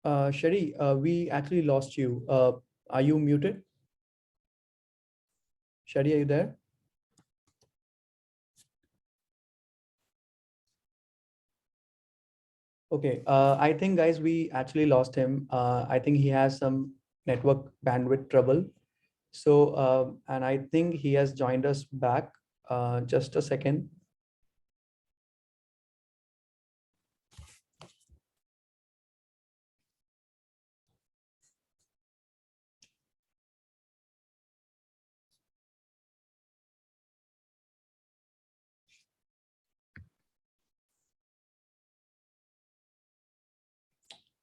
Sherry, we actually lost you. Are you muted? Sherry, are you there? Okay, I think guys, we actually lost him. I think he has some network bandwidth trouble. So, and I think he has joined us back. Just a second.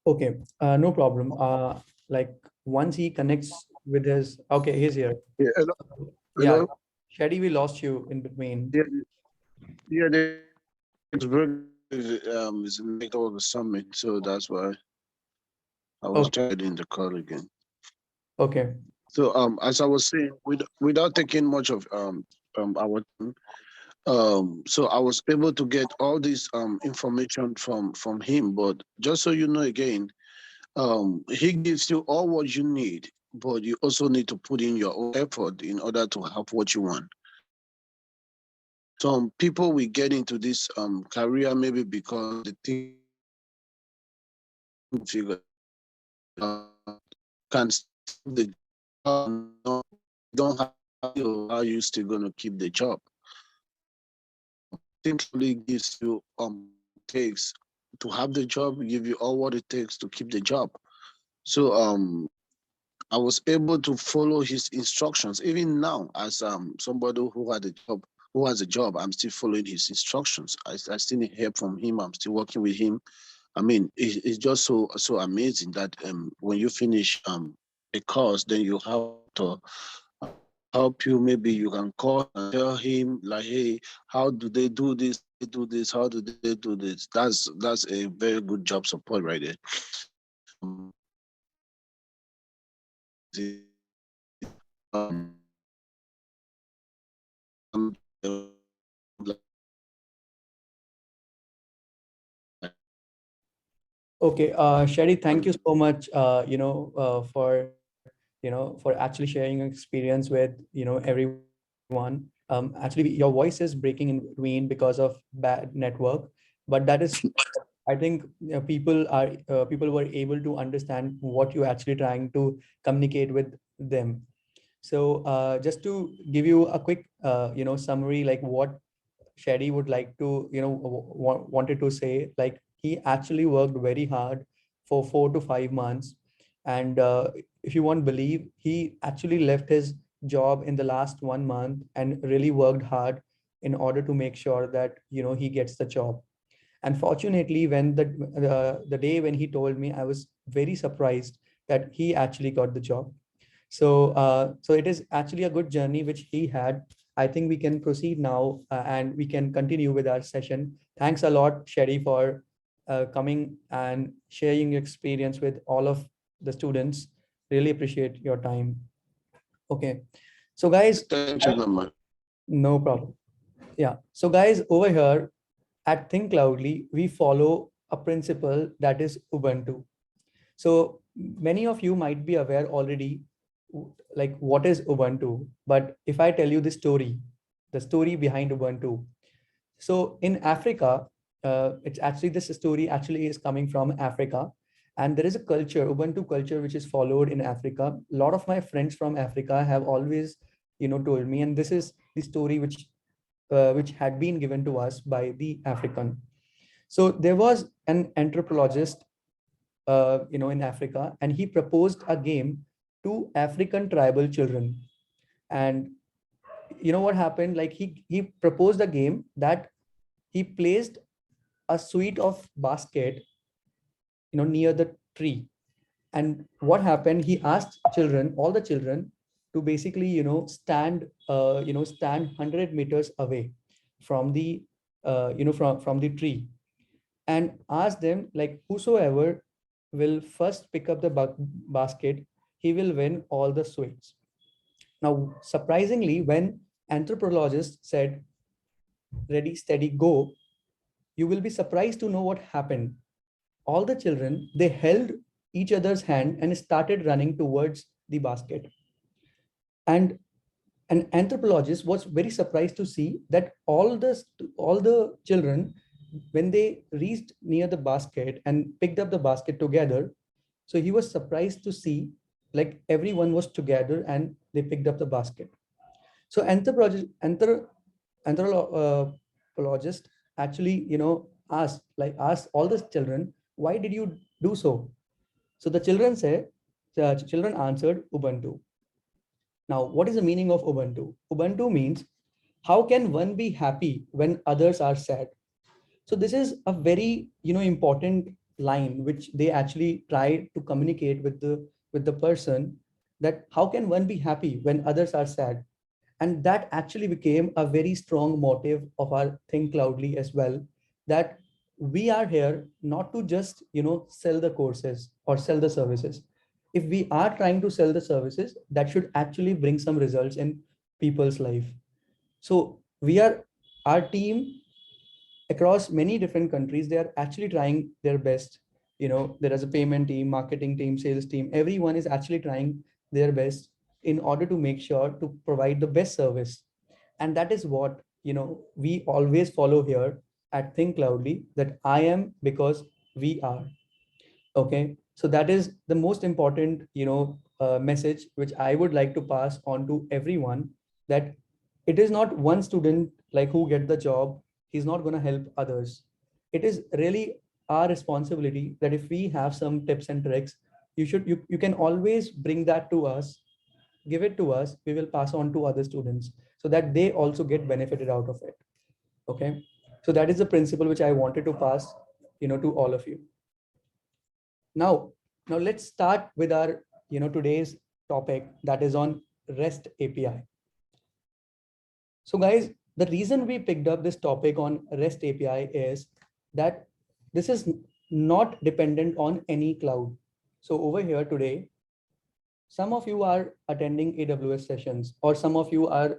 Okay, no problem. Like once he connects with his, okay, he's here. Yeah, hello, Yeah, hello. Sherry, we lost you in between. Yeah, yeah. It's very it's in the middle of the summit, so that's why I was Okay, trying in the call again. okay, So as I was saying, without taking much of our time, so I was able to get all this information from him. But just so you know again, he gives you all what you need, but you also need to put in your own effort in order to have what you want. Some people will get into this career maybe because they think figure can still the no, don't have how you still gonna keep the job. Simply gives you takes to have the job, give you all what it takes to keep the job. So I was able to follow his instructions. Even now, as somebody who had a job, who has a job, I'm still following his instructions. I still need help from him. I'm still working with him. I mean, it's just so amazing that when you finish a course, then you have a mentor to help you. Maybe you can call and tell him like, hey, how do they do this? They do this. How do they do this? That's a very good job support right there. okay. Sherry, thank you so much. For actually sharing your experience with everyone. Actually, your voice is breaking in between because of bad network, but that is, I think, people were able to understand what you're actually trying to communicate with them. So just to give you a quick summary, like what Sherry would like to wanted to say, like he actually worked very hard for 4 to 5 months, and if you won't believe, he actually left his job in the last 1 month and really worked hard in order to make sure that he gets the job. And fortunately, when the day when he told me, I was very surprised that he actually got the job. So it is actually a good journey which he had. I think we can proceed now, and we can continue with our session. Thanks a lot, Sherry, for coming and sharing your experience with all of the students. Really appreciate your time. Okay. So guys, Thank you very much. no problem. Yeah. So guys, over here at Thinkcloudly, we follow a principle that is Ubuntu. So many of you might be aware already, like what is Ubuntu. But if I tell you the story behind Ubuntu. So in Africa, it's actually this story actually is coming from Africa, and there is a culture, Ubuntu culture, which is followed in Africa. A lot of my friends from Africa have always, told me, and this is the story which had been given to us by the African. So there was an anthropologist in Africa, and he proposed a game to African tribal children. And you know what happened? Like he proposed a game that he placed a suite of basket, near the tree. And what happened? He asked children, all the children, to basically, stand 100 meters away from the, from the tree, and ask them like whosoever will first pick up the basket, he will win all the sweets. Now, surprisingly, when anthropologists said, ready, steady, go, you will be surprised to know what happened. All the children, they held each other's hand and started running towards the basket. And an anthropologist was very surprised to see that all the children, when they reached near the basket and picked up the basket together, so he was surprised to see like everyone was together and they picked up the basket. So anthropologist actually, asked all the children, why did you do so? So the children answered Ubuntu. Now, what is the meaning of Ubuntu? Ubuntu means, how can one be happy when others are sad? So this is a very, important line which they actually try to communicate with the person, that how can one be happy when others are sad? And that actually became a very strong motive of our Think Loudly as well, that we are here not to just, sell the courses or sell the services. If we are trying to sell the services, that should actually bring some results in people's life. So we are, our team across many different countries, they are actually trying their best. There is a payment team, marketing team, sales team, everyone is actually trying their best in order to make sure to provide the best service. And that is what, we always follow here at Think Loudly, that I am because we are. Okay, so that is the most important, message which I would like to pass on to everyone, that it is not one student like who get the job, he's not going to help others. It is really our responsibility that if we have some tips and tricks, you can always bring that to us, give it to us, we will pass on to other students so that they also get benefited out of it. Okay, so that is the principle which I wanted to pass, to all of you. Now let's start with our, today's topic, that is on REST API. So guys, the reason we picked up this topic on REST API is that this is not dependent on any cloud. So over here today, some of you are attending AWS sessions, or some of you are,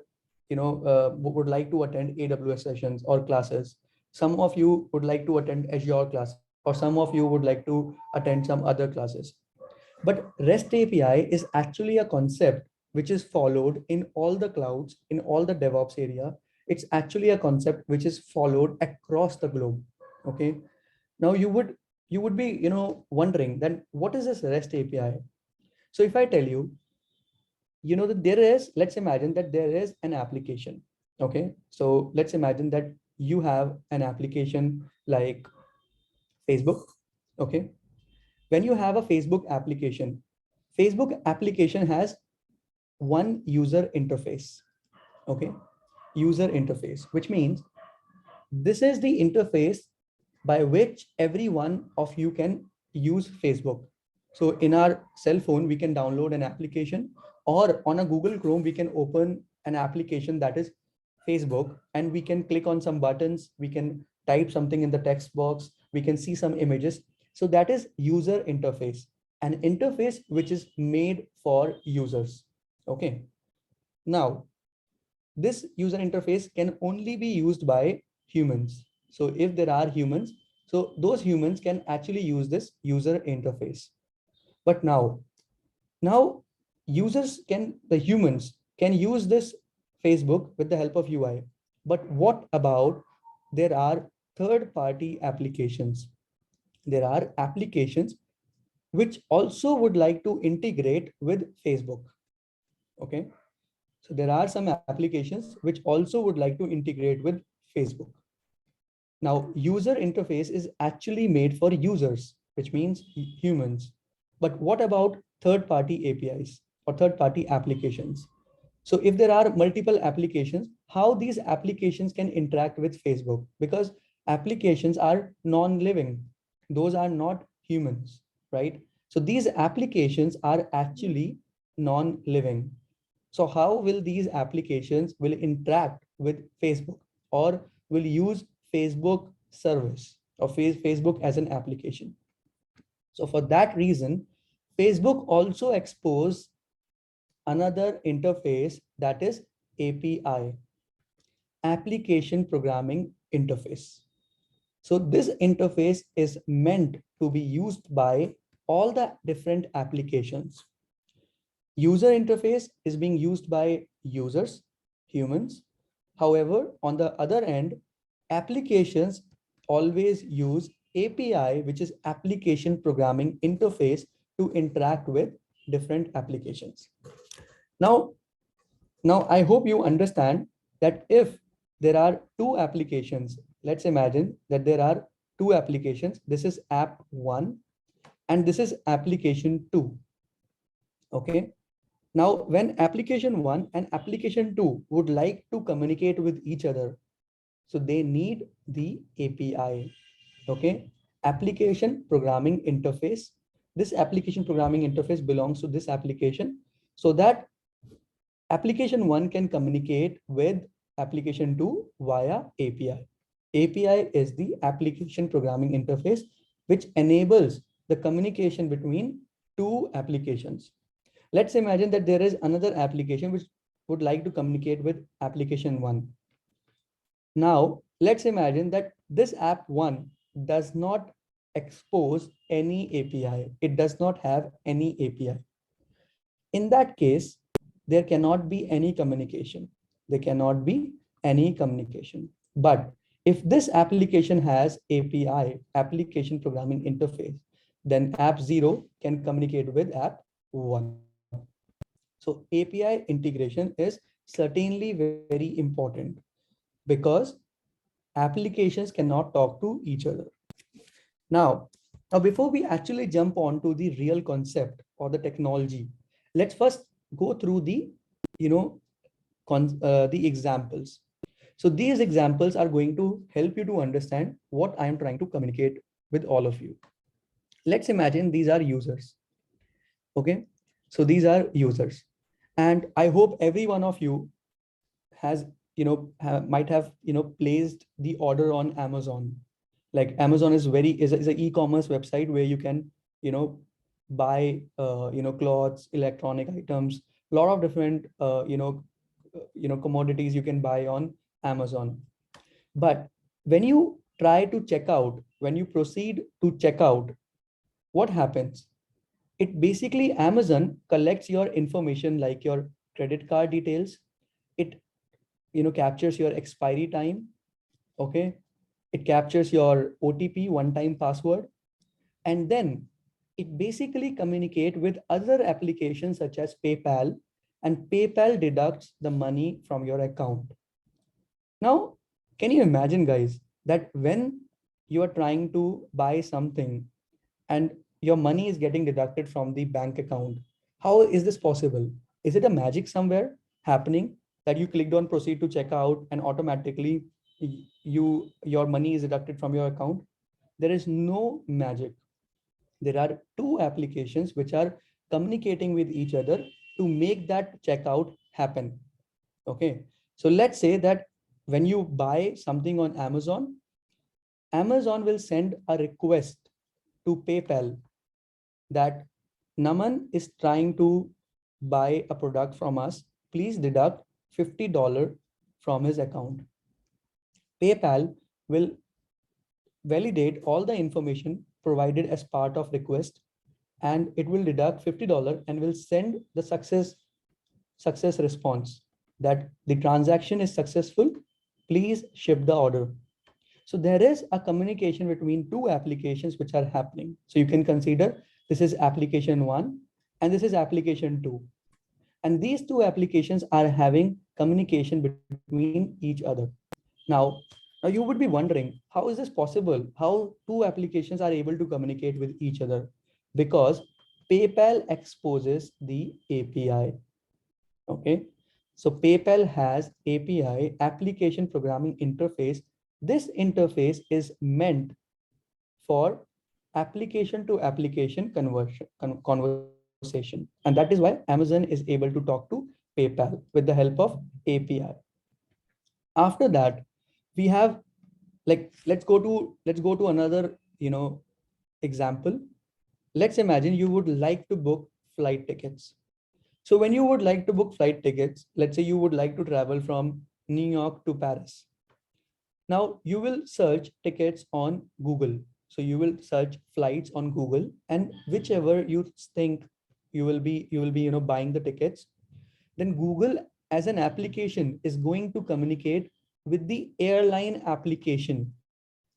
would like to attend AWS sessions or classes. Some of you would like to attend Azure classes, or some of you would like to attend some other classes. But REST API is actually a concept which is followed in all the clouds, in all the DevOps area. It's actually a concept which is followed across the globe. Okay. Now you would be, wondering, then what is this REST API? So if I tell you, that there is, let's imagine that there is an application. Okay. So let's imagine that you have an application like Facebook. Okay. When you have a Facebook application has one user interface. Okay. User interface, which means this is the interface by which every one of you can use Facebook. So in our cell phone, we can download an application, or on a Google Chrome, we can open an application that is Facebook, and we can click on some buttons. We can type something in the text box. We can see some images. So that is user interface, an interface which is made for users. Okay. Now, this user interface can only be used by humans. So if there are humans, so those humans can actually use this user interface. But now the humans can use this Facebook with the help of UI. But what about, there are third-party applications? There are applications which also would like to integrate with Facebook. Okay. So there are some applications which also would like to integrate with Facebook. Now, user interface is actually made for users, which means humans. But what about third-party APIs or third-party applications? So if there are multiple applications, how these applications can interact with Facebook? Because applications are non-living. Those are not humans, right? So these applications are actually non-living. So how will these applications will interact with Facebook, or will use Facebook service, or Facebook as an application? So for that reason, Facebook also exposed another interface, that is API, application programming interface. So this interface is meant to be used by all the different applications. User interface is being used by users, humans. However, on the other end, applications always use API, which is application programming interface, to interact with different applications. Now, now I hope you understand that if there are two applications, let's imagine that there are two applications. This is app 1 and this is application 2. Okay. Now, when application 1 and application 2 would like to communicate with each other, so they need the API. Okay. Application programming interface. This application programming interface belongs to this application, so that application 1 can communicate with application 2 via API. API is the application programming interface, which enables the communication between two applications. Let's imagine that there is another application which would like to communicate with application 1. Now, let's imagine that this app 1 does not expose any API. It does not have any API. In that case, there cannot be any communication. There cannot be any communication. But if this application has API, application programming interface, then app 0 can communicate with app 1. So API integration is certainly very important, because applications cannot talk to each other. Now, before we actually jump on to the real concept or the technology, let's first go through the, the examples. So these examples are going to help you to understand what I am trying to communicate with all of you. Let's imagine these are users. Okay, so these are users, and I hope every one of you has, might have, placed the order on Amazon. Like Amazon is is an e-commerce website where you can, buy, clothes, electronic items, a lot of different, commodities you can buy on Amazon. But when you try to check out, when you proceed to check out, what happens? It basically, Amazon collects your information like your credit card details. It, captures your expiry time. Okay. It captures your OTP, one-time password. And then it basically communicate with other applications such as PayPal, and PayPal deducts the money from your account. Now, can you imagine, guys, that when you are trying to buy something and your money is getting deducted from the bank account, how is this possible? Is it a magic somewhere happening that you clicked on proceed to check out and automatically your money is deducted from your account? There is no magic. There are two applications which are communicating with each other to make that checkout happen. Okay. So let's say that when you buy something on Amazon, Amazon will send a request to PayPal that Naman is trying to buy a product from us. Please deduct $50 from his account. PayPal will validate all the information provided as part of request, and it will deduct $50 and will send the success response that the transaction is successful. Please ship the order. So there is a communication between two applications which are happening. So you can consider this is application 1 and this is application 2. And these two applications are having communication between each other. Now, now you would be wondering, how is this possible? How two applications are able to communicate with each other? Because PayPal exposes the API. Okay. So PayPal has API, application programming interface. This interface is meant for application to application conversation. And that is why Amazon is able to talk to PayPal with the help of API. After that, we have, like, let's go to another, example. Let's imagine you would like to book flight tickets. So when you would like to book flight tickets, let's say you would like to travel from New York to Paris. Now you will search tickets on Google. So you will search flights on Google, and whichever you think you will be buying the tickets, then Google as an application is going to communicate with the airline application.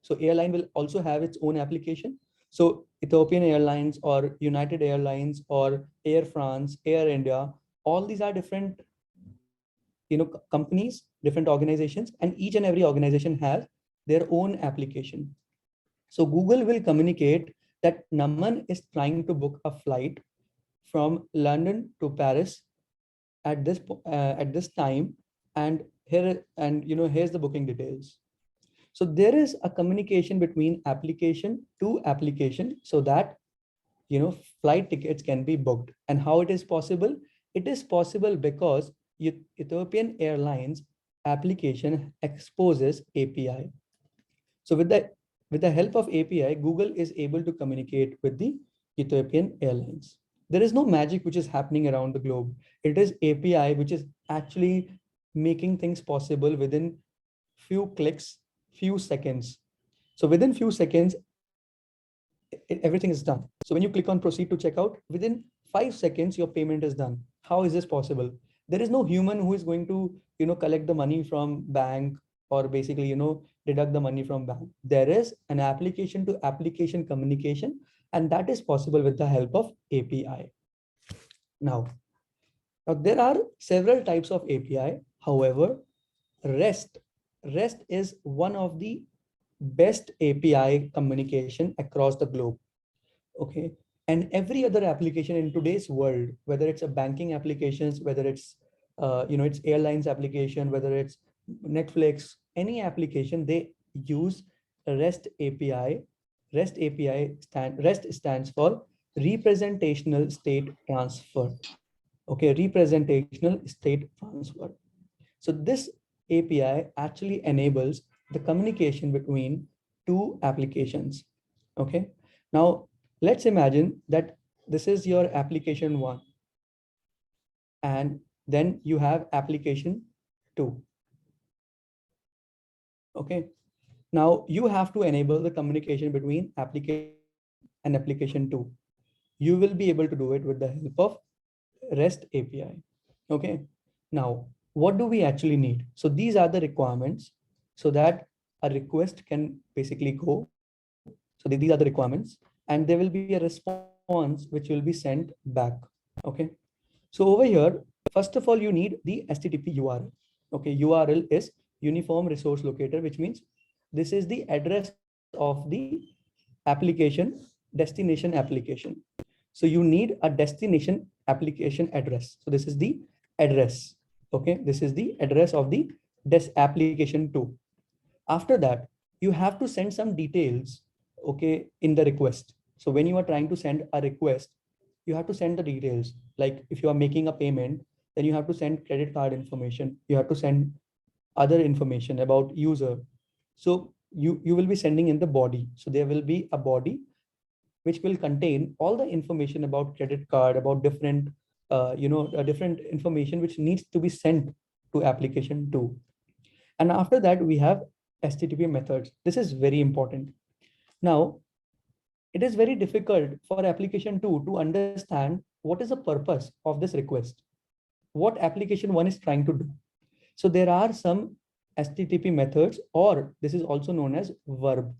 So airline will also have its own application. So Ethiopian Airlines or United Airlines or Air France, Air India, all these are different companies, different organizations, and each and every organization has their own application. So Google will communicate that Naman is trying to book a flight from London to Paris at this time, and here's the booking details. So there is a communication between application to application, so that you know flight tickets can be booked. And how it is possible? It is possible because Ethiopian Airlines application exposes API. So with the help of API, Google is able to communicate with the Ethiopian Airlines. There is no magic which is happening around the globe. It is API which is actually making things possible within few clicks, few seconds. So within few seconds, everything is done. So when you click on proceed to checkout, within 5 seconds, your payment is done. How is this possible? There is no human who is going to, collect the money from bank, or basically, deduct the money from bank. There is an application to application communication, and that is possible with the help of API. Now, now there are several types of API. However, REST, REST is one of the best API communication across the globe. Okay. And every other application in today's world, whether it's a banking applications, whether it's it's airlines application, whether it's Netflix, any application, they use REST API. REST stands for representational state transfer. Okay, representational state transfer. So this API actually enables the communication between two applications. Okay. Now let's imagine that this is your application one, and then you have application two. Okay. Now you have to enable the communication between application one and application two. You will be able to do it with the help of REST API. Okay. Now, what do we actually need? So these are the requirements so that a request can basically go. So these are the requirements, and there will be a response which will be sent back. Okay. So over here, first of all, you need the HTTP URL. Okay. URL is Uniform Resource Locator, which means this is the address of the application, destination application. So you need a destination application address. So this is the address. Okay. This is the address of the application 2. After that, you have to send some details, okay, in the request. So when you are trying to send a request, you have to send the details. Like if you are making a payment, then you have to send credit card information. You have to send other information about user. So you will be sending in the body. So there will be a body which will contain all the information about credit card, about different different information which needs to be sent to application 2. And after that, we have HTTP methods. This is very important. Now, it is very difficult for application 2 to understand what is the purpose of this request, what application 1 is trying to do. So there are some HTTP methods, or this is also known as verb.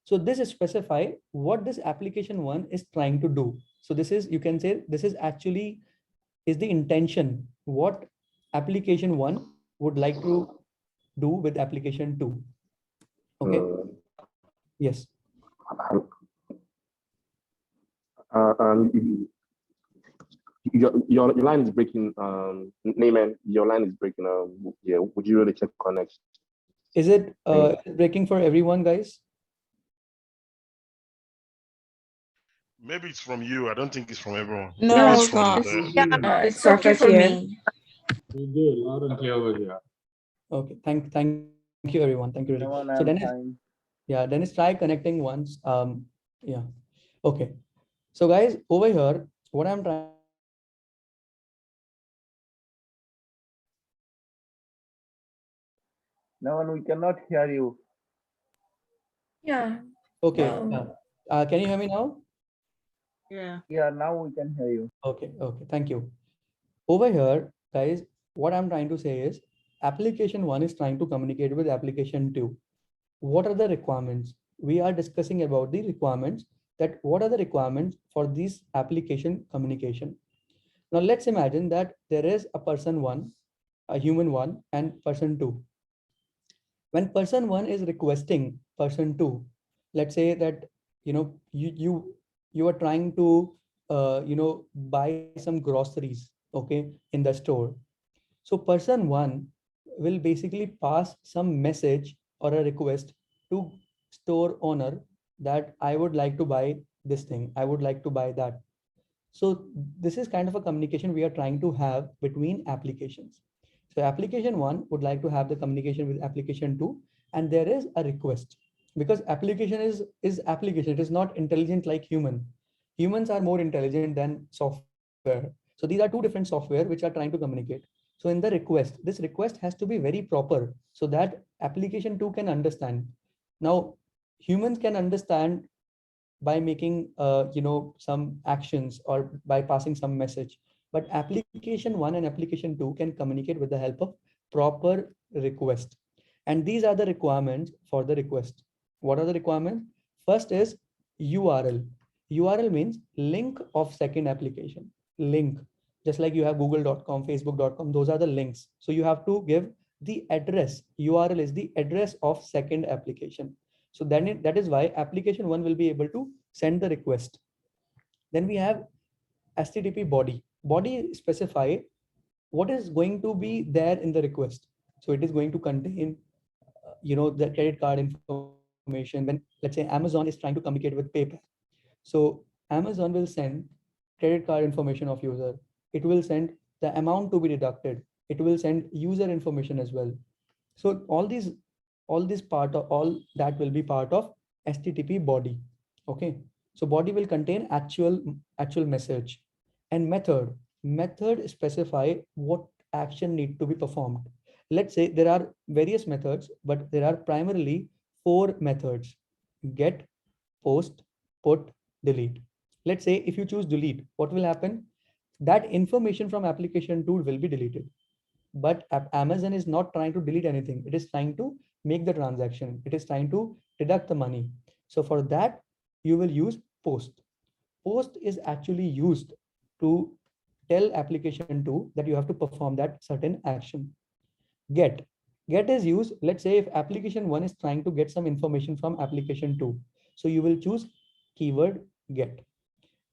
So this specify what this application 1 is trying to do. So this is, you can say, this is actually is the intention, what application 1 would like to do with application 2. Okay. Yes. Your line is breaking. Neyman, your line is breaking. Yeah, would you really check connection? Is it breaking for everyone, guys? Maybe it's from you. I don't think it's from everyone. No, It's it's not. the- It's perfect for me. We good, loud and clear over here. Okay. Thank you, everyone. Thank you, really. So Dennis, yeah, Dennis, try connecting once. Yeah. Okay. So guys, over here, what I'm trying to say is No one, we cannot hear you. Yeah. Okay. Now, Can you hear me now? Yeah. yeah, now we can hear you. Okay. Okay. Thank you. Over here, guys, what I'm trying to say is application one is trying to communicate with application two. What are the requirements? We are discussing about the requirements, that what are the requirements for this application communication. Now let's imagine that there is a person one, a human one, and person two. When person one is requesting person two, let's say that you are trying to buy some groceries, okay, in the store. So person one will basically pass some message or a request to store owner that I would like to buy this thing, I would like to buy that. So this is kind of a communication we are trying to have between applications. So application one would like to have the communication with application two, and there is a request, because application is application. It is not intelligent like human. Humans are more intelligent than software. So these are two different software which are trying to communicate. So in the request, this request has to be very proper so that application two can understand. Now humans can understand by making some actions or by passing some message, but application one and application two can communicate with the help of proper request. And these are the requirements for the request. What are the requirements? First is url. Url means link of second application. Link, just like you have google.com, facebook.com, those are the links. So you have to give the address. Url is the address of second application. So then that is why application one will be able to send the request. Then we have HTTP body. Body specify what is going to be there in the request. So it is going to contain, the credit card information. When, let's say, Amazon is trying to communicate with PayPal. So Amazon will send credit card information of user. It will send the amount to be deducted. It will send user information as well. So all this part of all that will be part of HTTP body. Okay. So body will contain actual message. And method specify what action need to be performed. Let's say there are various methods, but there are primarily four methods: get, post, put, delete. Let's say if you choose delete, what will happen? That information from application tool will be deleted. But Amazon is not trying to delete anything. It is trying to make the transaction. It is trying to deduct the money. So for that, you will use post. Post is actually used to tell application 2 that you have to perform that certain action. Get. Get is used, let's say if application 1 is trying to get some information from application 2. So you will choose keyword get.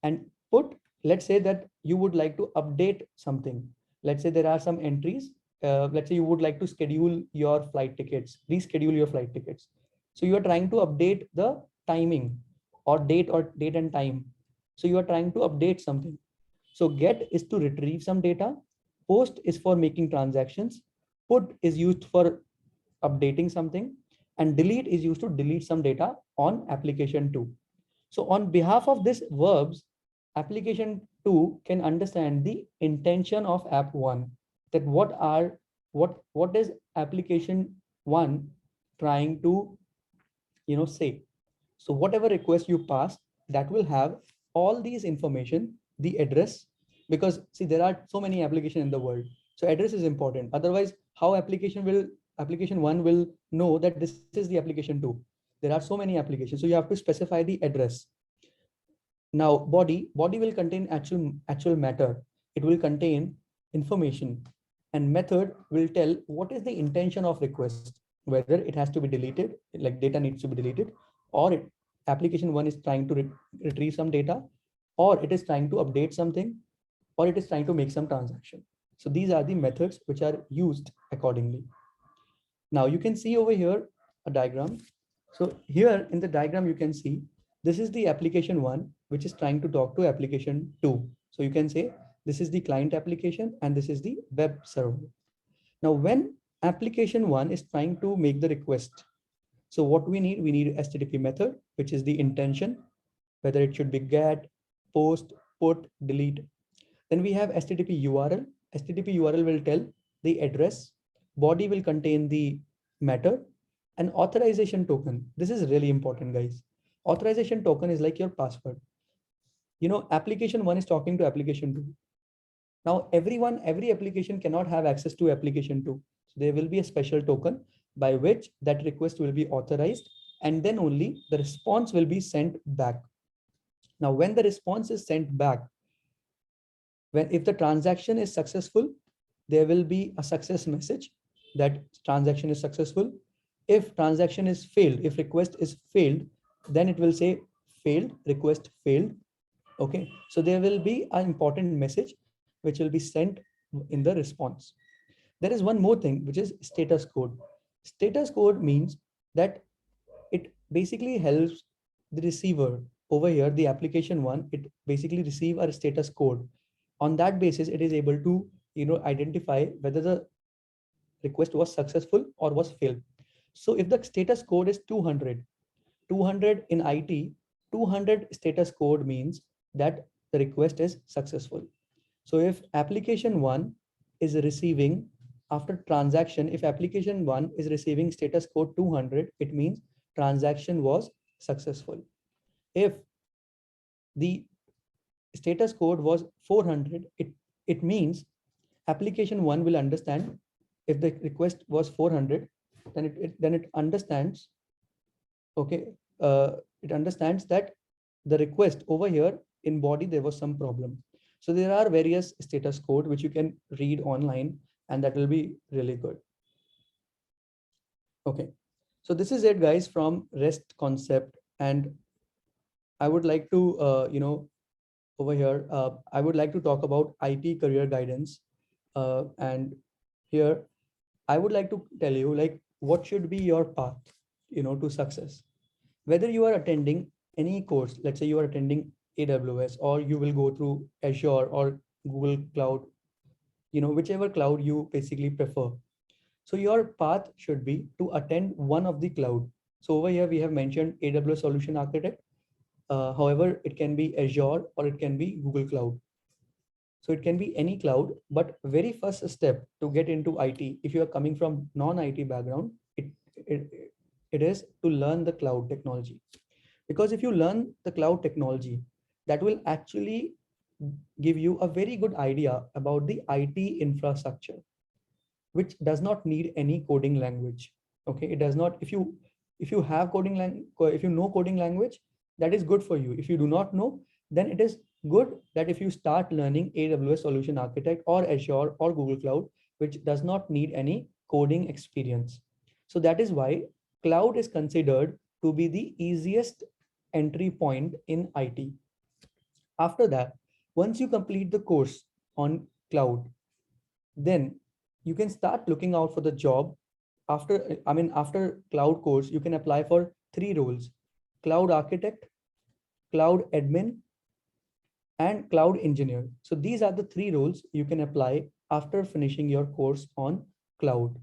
And put, let's say that you would like to update something. Let's say there are some entries. Let's say you would like to schedule your flight tickets, reschedule your flight tickets. So you are trying to update the timing or date and time. So you are trying to update something. So get is to retrieve some data. Post is for making transactions. Put is used for updating something. And delete is used to delete some data on application 2. So on behalf of these verbs, application 2 can understand the intention of app 1, that what is application 1 trying to say. So whatever request you pass, that will have all these information, the address, because see there are so many applications in the world. So address is important. Otherwise, how application 1 will know that this is the application 2? There are so many applications. So you have to specify the address. Now body will contain actual matter. It will contain information, and method will tell what is the intention of request, whether it has to be deleted, like data needs to be deleted, or application 1 is trying to retrieve some data, or it is trying to update something, or it is trying to make some transaction. So these are the methods which are used accordingly. Now you can see over here a diagram. So here in the diagram, you can see this is the application 1, which is trying to talk to application 2. So you can say this is the client application and this is the web server. Now when application 1 is trying to make the request, so what we need HTTP method, which is the intention, whether it should be get, post, put, delete. Then we have HTTP URL. HTTP URL will tell the address. Body will contain the matter, and authorization token. This is really important, guys. Authorization token is like your password. Application 1 is talking to application 2. Now, every application cannot have access to application 2. So there will be a special token by which that request will be authorized, and then only the response will be sent back. Now, when the response is sent back, if the transaction is successful, there will be a success message that transaction is successful. If transaction is failed, if request is failed, then it will say failed, request failed. Okay, so there will be an important message which will be sent in the response. There is one more thing, which is status code. Status code means that it basically helps the receiver over here, the application 1, it basically receive a status code. On that basis, it is able to identify whether the request was successful or was failed. So if the status code is 200 in IT, 200 status code means that the request is successful. So if application 1 is receiving after transaction, if application 1 is receiving status code 200, it means transaction was successful. If the status code was 400, it means application 1 will understand. If the request was 400, then it understands, okay, it understands that the request over here in body there was some problem. So there are various status code which you can read online, and that will be really good. Okay, so this is it, guys, from REST concept. And I would like to over here I would like to talk about IT career guidance. And here I would like to tell you, like, what should be your path to success. Whether you are attending any course, let's say you are attending AWS, or you will go through Azure or Google Cloud, whichever cloud you basically prefer. So your path should be to attend one of the cloud. So over here we have mentioned AWS Solution Architect. However, it can be Azure or it can be Google Cloud. So it can be any cloud, but very first step to get into IT, if you are coming from non-IT background, it is to learn the cloud technology. Because if you learn the cloud technology, that will actually give you a very good idea about the IT infrastructure, which does not need any coding language. Okay, it does not. If you have coding language, if you know coding language, that is good for you. If you do not know, then it is good that if you start learning AWS Solution Architect or Azure or Google Cloud, which does not need any coding experience. So that is why cloud is considered to be the easiest entry point in IT. After that, once you complete the course on cloud, then you can start looking out for the job. After cloud course, you can apply for 3 roles: cloud architect, cloud admin, and cloud engineer. So these are the 3 roles you can apply after finishing your course on cloud.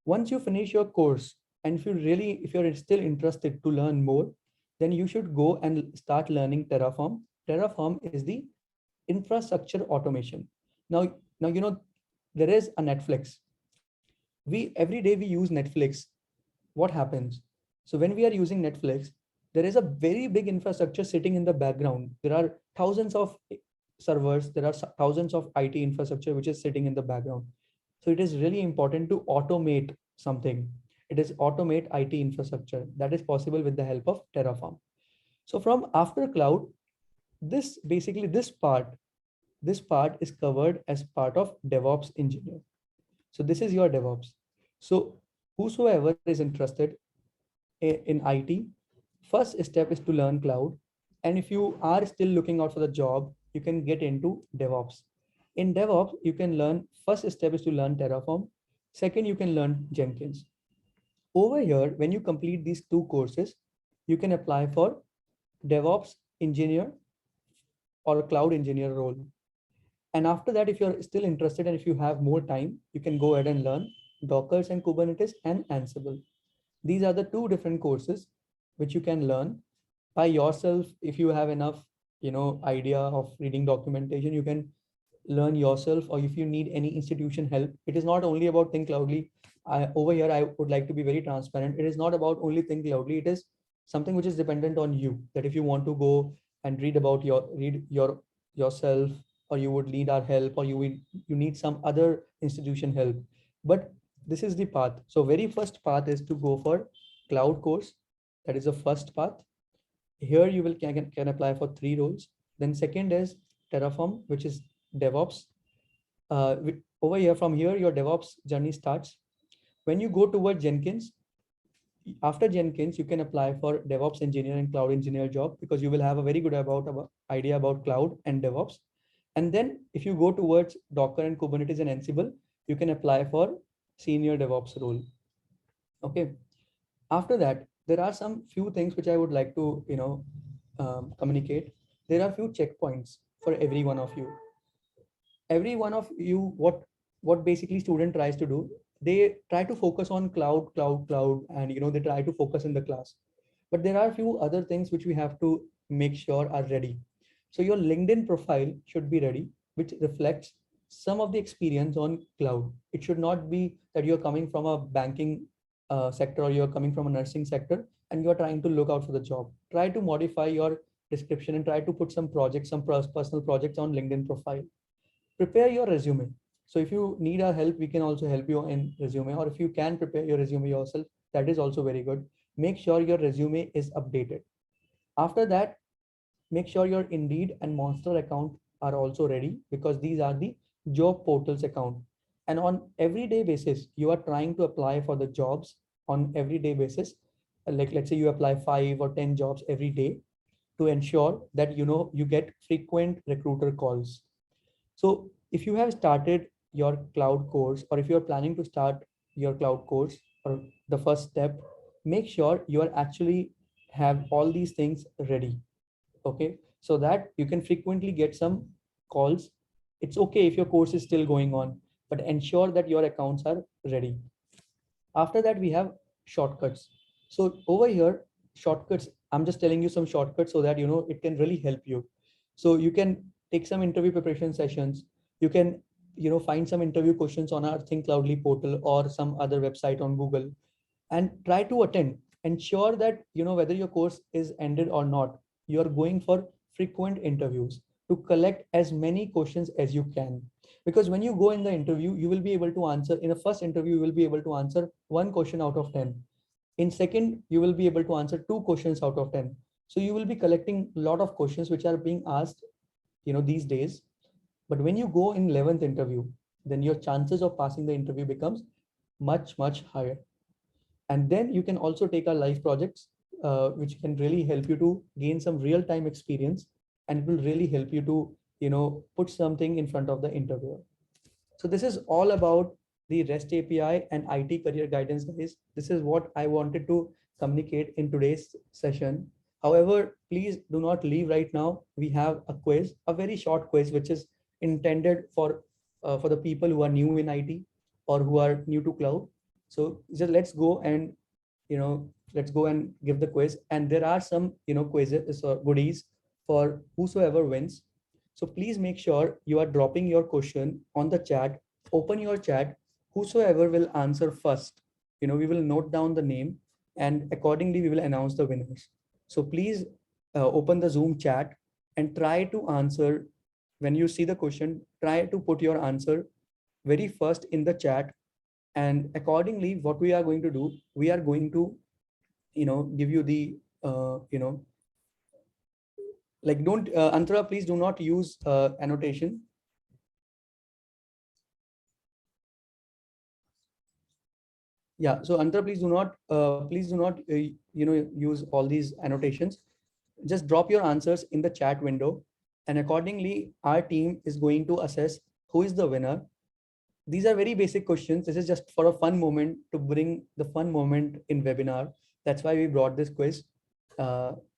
Once you finish your course, and if you're still interested to learn more, then you should go and start learning Terraform. Terraform is the infrastructure automation. Now, there is a Netflix. Every day we use Netflix. What happens? So when we are using Netflix, there is a very big infrastructure sitting in the background. There are thousands of servers, there are thousands of IT infrastructure which is sitting in the background. So it is really important to automate something. It is automate IT infrastructure. That is possible with the help of Terraform. So from after cloud, this part is covered as part of DevOps engineer. So this is your DevOps. So whosoever is interested in IT, first step is to learn cloud. And if you are still looking out for the job, you can get into DevOps. In DevOps, you can learn, first step is to learn Terraform. Second, you can learn Jenkins. Over here, when you complete these 2 courses, you can apply for DevOps engineer or cloud engineer role. And after that, if you're still interested and if you have more time, you can go ahead and learn Dockers and Kubernetes and Ansible. These are the 2 different courses which you can learn by yourself. If you have enough, idea of reading documentation, you can learn yourself. Or if you need any institution help, it is not only about Thinkcloudly. Over here, I would like to be very transparent. It is not about only Thinkcloudly. It is something which is dependent on you, that if you want to go and read yourself, or you would need our help, or you need some other institution help. But this is the path. So very first path is to go for cloud course. That is the first path. Here you can apply for 3 roles. Then second is Terraform, which is DevOps. Over here, from here, your DevOps journey starts. When you go toward Jenkins, after Jenkins, you can apply for DevOps engineer and cloud engineer job, because you will have a very good idea about cloud and DevOps. And then if you go towards Docker and Kubernetes and Ansible, you can apply for senior DevOps role. Okay. After that, there are some few things which I would like to, communicate. There are few checkpoints for every one of you. Every one of you, what basically student tries to do, they try to focus on cloud, and they try to focus in the class. But there are few other things which we have to make sure are ready. So your LinkedIn profile should be ready, which reflects some of the experience on cloud. It should not be that you're coming from a banking sector, or you're coming from a nursing sector and you're trying to look out for the job. Try to modify your description and try to put some projects, some personal projects on LinkedIn profile. Prepare your resume. So if you need our help, we can also help you in resume, or if you can prepare your resume yourself, that is also very good. Make sure your resume is updated. After that, make sure your Indeed and Monster account are also ready, because these are the job portals account. And on everyday basis, you are trying to apply for the jobs on everyday basis. Like let's say you apply 5 or 10 jobs every day, to ensure that you get frequent recruiter calls. So if you have started your cloud course, or if you're planning to start your cloud course, or the first step, make sure you are actually have all these things ready. Okay, so that you can frequently get some calls. It's okay if your course is still going on, but ensure that your accounts are ready. After that, we have shortcuts. So over here, shortcuts, I'm just telling you some shortcuts so that it can really help you. So you can take some interview preparation sessions. You can find some interview questions on our Thinkcloudly portal or some other website on Google, and try to attend. Ensure that whether your course is ended or not, you are going for frequent interviews to collect as many questions as you can. Because when you go in the interview, you will be able to answer, in the first interview you will be able to answer one question out of 10. In second, you will be able to answer two questions out of 10. So you will be collecting a lot of questions which are being asked these days. But when you go in 11th interview, then your chances of passing the interview becomes much higher. And then you can also take our live projects, which can really help you to gain some real-time experience, and it will really help you to put something in front of the interviewer. So this is all about the REST API and IT career guidance, guys. This is what I wanted to communicate in today's session. However, please do not leave right now. We have a quiz, a very short quiz, which is intended for the people who are new in IT or who are new to cloud. So just let's go and give the quiz. And there are some quizzes or goodies for whosoever wins. So please make sure you are dropping your question on the chat. Open your chat. Whosoever will answer first, we will note down the name, and accordingly we will announce the winners. So please open the Zoom chat and try to answer. When you see the question, try to put your answer very first in the chat. And accordingly, what we are going to do, we are going to give you the like, don't Antara, please do not use annotation. Yeah, so Antara, please do not use all these annotations. Just drop your answers in the chat window, and accordingly our team is going to assess who is the winner. These are very basic questions. This is just for a fun moment, to bring the fun moment in webinar. That's why we brought this quiz.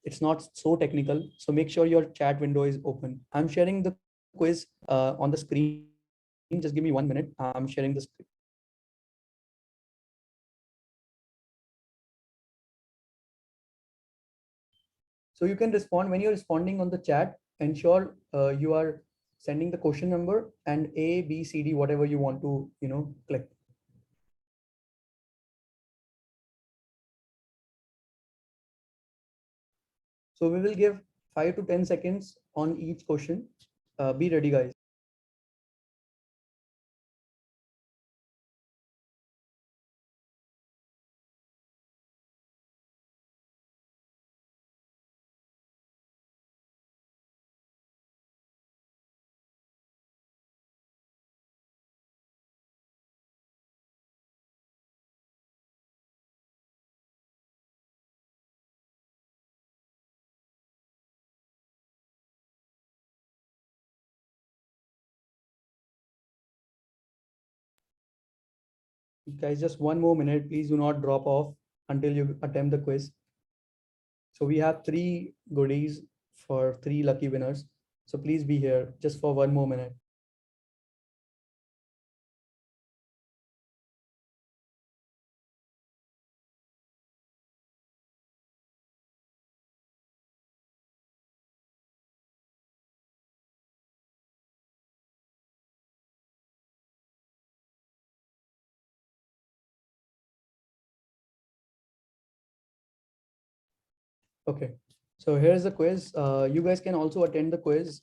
It's not so technical, so make sure your chat window is open. I'm sharing the quiz on the screen. Just give me 1 minute. I'm sharing the screen. So you can respond. When you're responding on the chat, ensure you are sending the question number and A, B, C, D, whatever you want to click. So we will give 5 to 10 seconds on each question. Be ready, guys. Guys, just 1 more minute. Please do not drop off until you attempt the quiz. So we have 3 goodies for 3 lucky winners. So please be here just for 1 more minute. Okay. So here's the quiz. You guys can also attend the quiz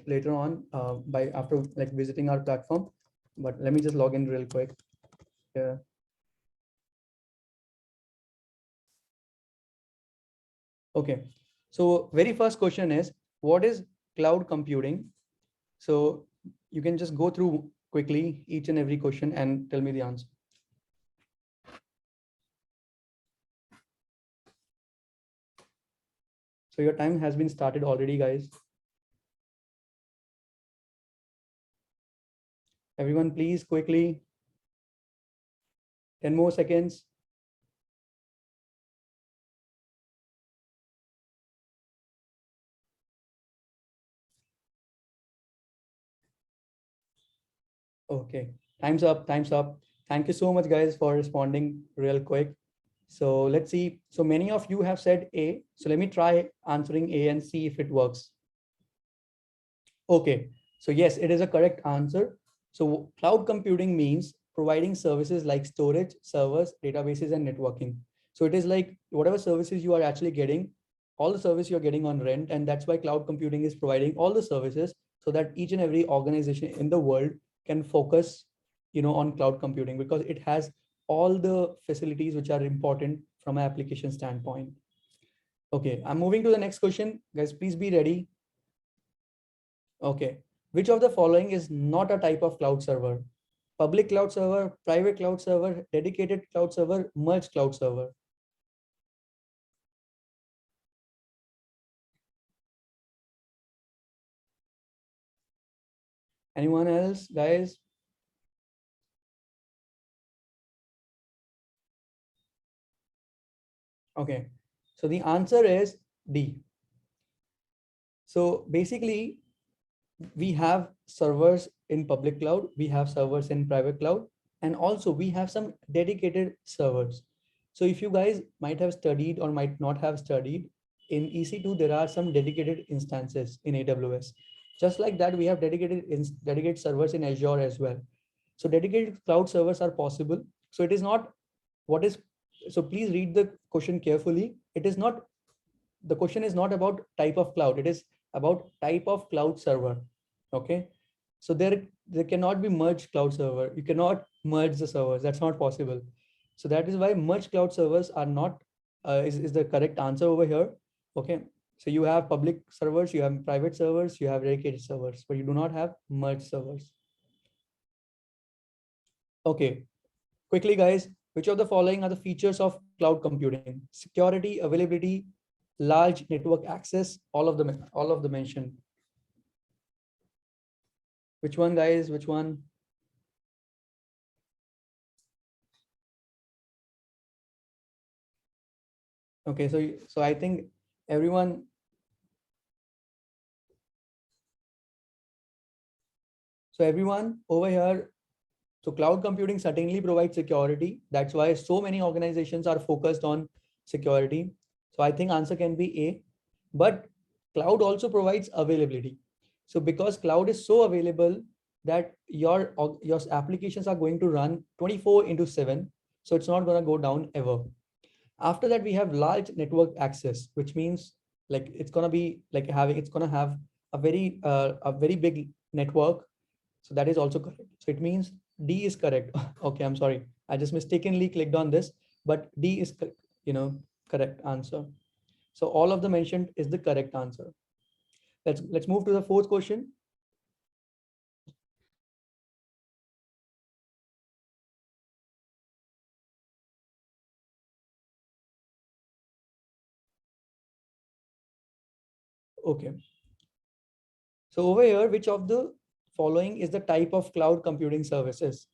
later on by after like visiting our platform. But let me just log in real quick. Yeah. Okay. So very first question is, what is cloud computing? So you can just go through quickly each and every question and tell me the answer. So your time has been started already, guys. Everyone, please quickly. 10 more seconds. Okay, time's up, time's up. Thank you so much, guys, for responding real quick. So let's see. So many of you have said A. So let me try answering A and see if it works. Okay, so yes, it is a correct answer. So cloud computing means providing services like storage, servers, databases, and networking. So it is like whatever services you are actually getting, all the service you're getting on rent. And that's why cloud computing is providing all the services so that each and every organization in the world can focus, on cloud computing because it has all the facilities which are important from an application standpoint. Okay, I'm moving to the next question. Guys, please be ready. Okay, which of the following is not a type of cloud server? Public cloud server, private cloud server, dedicated cloud server, merged cloud server. Anyone else, guys? Okay, so the answer is D. So basically, we have servers in public cloud, we have servers in private cloud, and also we have some dedicated servers. So if you guys might have studied or might not have studied, in EC2, there are some dedicated instances in AWS. Just like that, we have dedicated servers in Azure as well. So dedicated cloud servers are possible. So it is not what is, so please read the question carefully. It is not, the question is not about type of cloud. It is about type of cloud server. Okay. So there cannot be merged cloud server. You cannot merge the servers. That's not possible. So that is why merged cloud servers are not, is the correct answer over here. Okay. So you have public servers, you have private servers, you have dedicated servers, but you do not have merged servers. Okay. Quickly, guys, which of the following are the features of cloud computing? Security, availability, large network access, all of the mentioned. Which one, guys? Which one? Okay, so I think everyone. So everyone over here, so cloud computing certainly provides security. That's why so many organizations are focused on security. So I think answer can be A, but cloud also provides availability. So because cloud is so available that your applications are going to run 24/7, so it's not going to go down ever. After that, we have large network access, which means like it's gonna be like it's gonna have a very big network. So that is also correct. So it means D is correct. Okay, I'm sorry. I just mistakenly clicked on this, but D is, correct answer. So all of the mentioned is the correct answer. Let's move to the fourth question. Okay. So over here, which of the following is the type of cloud computing services?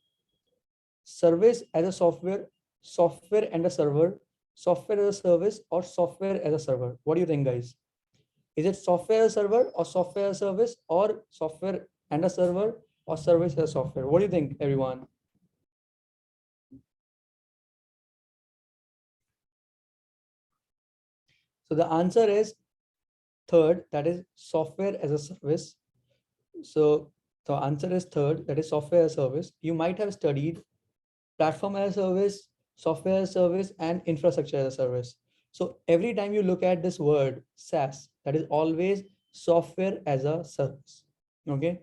Service as a software, software and a server, software as a service, or software as a server? What do you think, guys? Is it software as a server or software as a service, or software and a server, or service as a software? What do you think, everyone? So the answer is third, that is software as a service. So the answer is third, that is software as a service. You might have studied platform as a service, software as a service, and infrastructure as a service. So every time you look at this word SaaS, that is always software as a service. Okay.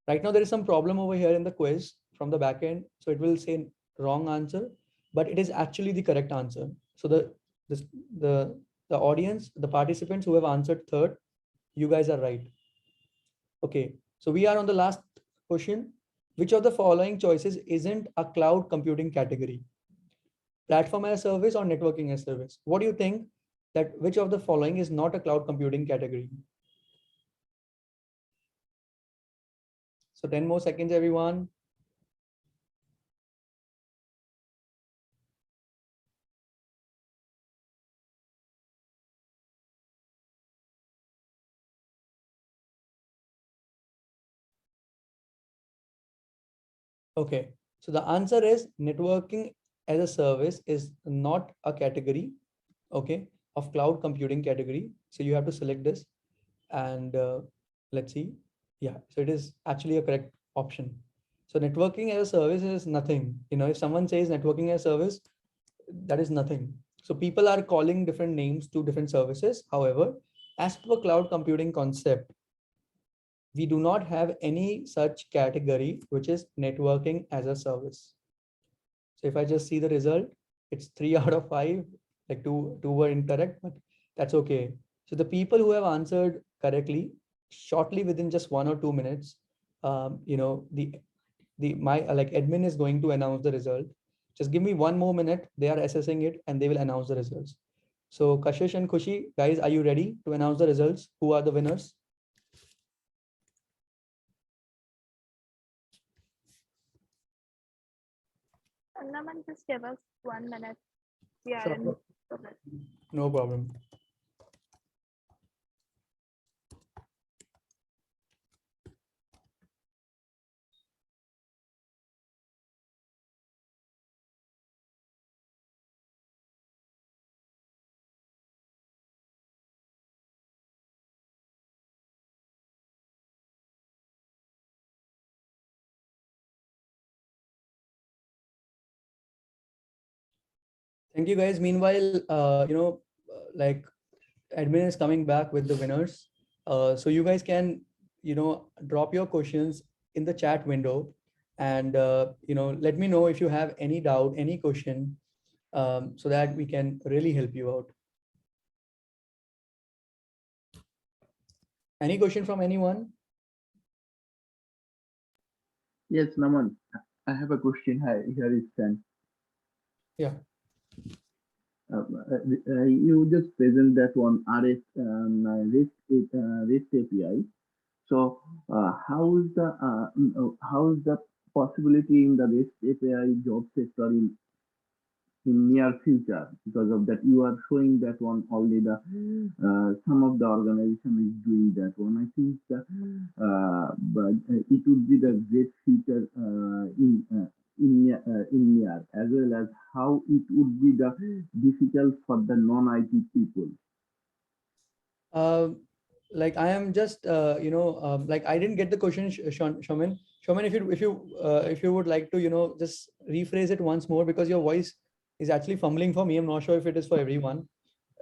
Right now there is some problem over here in the quiz from the backend, so it will say wrong answer, but it is actually the correct answer. So this, the the audience, the participants who have answered third, you guys are right. Okay, so we are on the last question. Which of the following choices isn't a cloud computing category? Platform as a service or networking as a service? What do you think that which of the following is not a cloud computing category? So 10 more seconds, everyone. Okay, so the answer is networking as a service is not a category, okay, of cloud computing category. So you have to select this and let's see. Yeah, so it is actually a correct option. So networking as a service is nothing. If someone says networking as a service, that is nothing. So people are calling different names to different services. However, as per cloud computing concept, we do not have any such category, which is networking as a service. So if I just see the result, it's 3 out of 5, like two were incorrect, but that's okay. So the people who have answered correctly, shortly within just 1 or 2 minutes, my like admin is going to announce the result. Just give me 1 more minute. They are assessing it and they will announce the results. So Kashish and Khushi, guys, are you ready to announce the results? Who are the winners? Naman, just give us 1 minute. We are Sure. in progress. No problem. Thank you, guys. Meanwhile, like admin is coming back with the winners. So you guys can, drop your questions in the chat window, and let me know if you have any doubt, any question, so that we can really help you out. Any question from anyone? Yes, Naman, I have a question. Hi, here is Sam. Yeah. You just present that one REST API. So how is the possibility in the REST API job sector in near future? Because of that, you are showing that one already. Some of the organization is doing that one. I think but it would be the great future in near, as well as how it would be the difficult for the non-IT people. Like I am just, like I didn't get the question, Shoman, if you would like to, just rephrase it once more, because your voice is actually fumbling for me. I'm not sure if it is for everyone.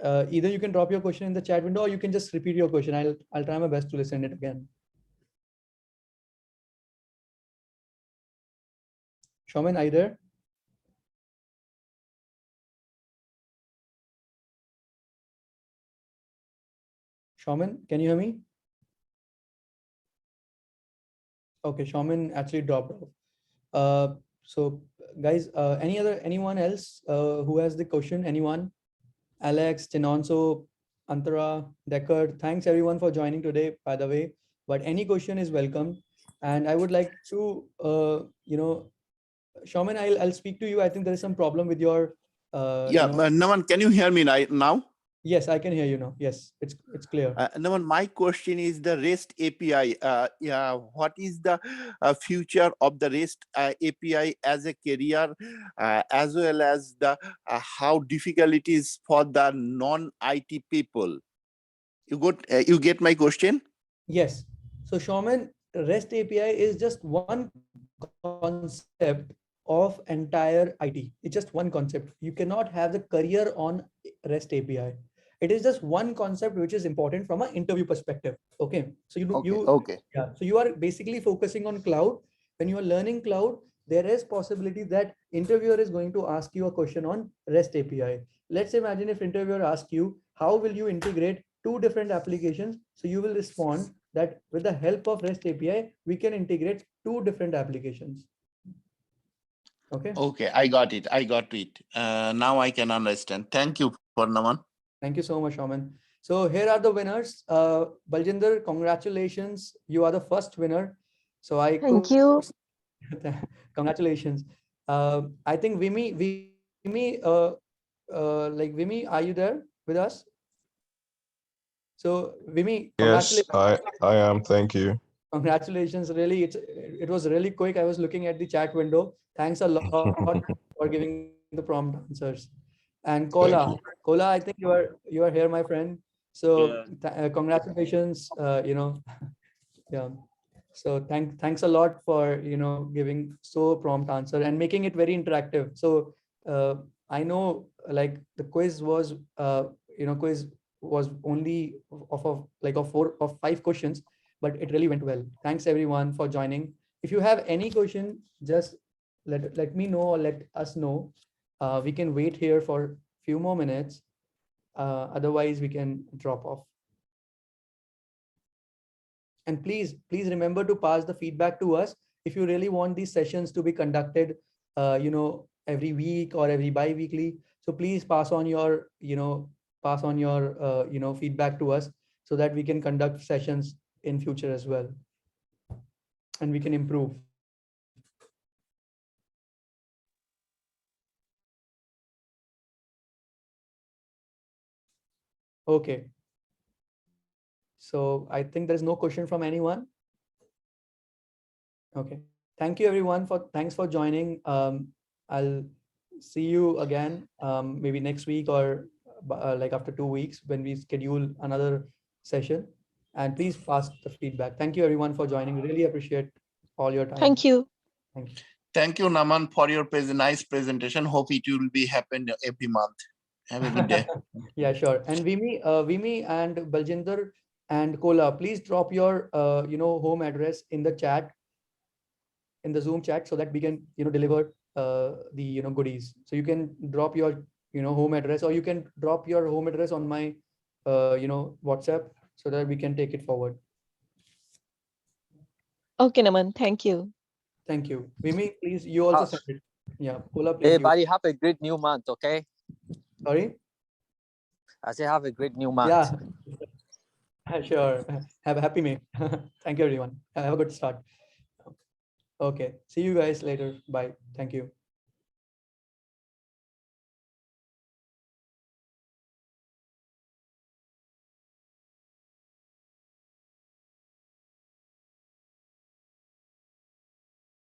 Either you can drop your question in the chat window, or you can just repeat your question. I'll try my best to listen it again. Shauman, are you there? Shauman, can you hear me? Okay, Shauman actually dropped off. So guys, anyone else who has the question? Anyone? Alex, Chinonso, Antara, Deckard, thanks everyone for joining today, by the way. But any question is welcome. And I would like to, Shauman, I'll speak to you. I think there is some problem with your, Naman, can you hear me now? Yes, I can hear you now. Yes, it's clear. Naman, my question is the REST API. What is the future of the REST API as a career, as well as the how difficult it is for the non-IT people? You get my question? Yes. So Shauman, REST API is just one concept of entire IT. It's just one concept. You cannot have the career on REST API. It is just one concept which is important from an interview perspective. Okay. So so you are basically focusing on cloud. When you are learning cloud, there is possibility that interviewer is going to ask you a question on REST API. Let's imagine if interviewer asks you, how will you integrate two different applications? So you will respond that with the help of REST API, we can integrate two different applications. Okay, I got it. Now I can understand. Thank you for Naman. Thank you so much, Shauman. So here are the winners. Baljinder, congratulations. You are the first winner. So Thank you. Congratulations. I think Vimy, Vimy, are you there with us? So Vimy, Yes, congratulations. I am. Thank you. Congratulations. Really, it was really quick. I was looking at the chat window. Thanks a lot for giving the prompt answers. And Kola, I think you are here, my friend. So congratulations. Yeah. So thanks a lot for giving so prompt answer and making it very interactive. So I know like the quiz was only of 4 or 5 questions, but it really went well. Thanks everyone for joining. If you have any question, just let me know or let us know. We can wait here for few more minutes. Otherwise we can drop off. And please remember to pass the feedback to us if you really want these sessions to be conducted every week or every bi-weekly. So please pass on your feedback to us so that we can conduct sessions in future as well and we can improve. Okay. So I think there's no question from anyone. Okay. Thank you everyone thanks for joining. I'll see you again maybe next week or like after 2 weeks when we schedule another session. And please pass the feedback. Thank you everyone for joining. Really appreciate all your time. Thank you. Thank you. Thank you, Naman, for your nice presentation. Hope it will be happen every month. Have a good day. Yeah, sure. And Vimy and Baljinder and Kola, please drop your home address in the chat, in the Zoom chat, so that we can deliver the goodies. So you can drop your home address, or you can drop your home address on my WhatsApp so that we can take it forward. Okay, Naman, thank you. Thank you. Vimy, please, you also send it. Yeah, Kola, please. Everybody have a great new month, okay? Sorry? I say have a great new month. Yeah, sure. Have a happy May. Thank you, everyone. Have a good start. Okay. See you guys later. Bye. Thank you.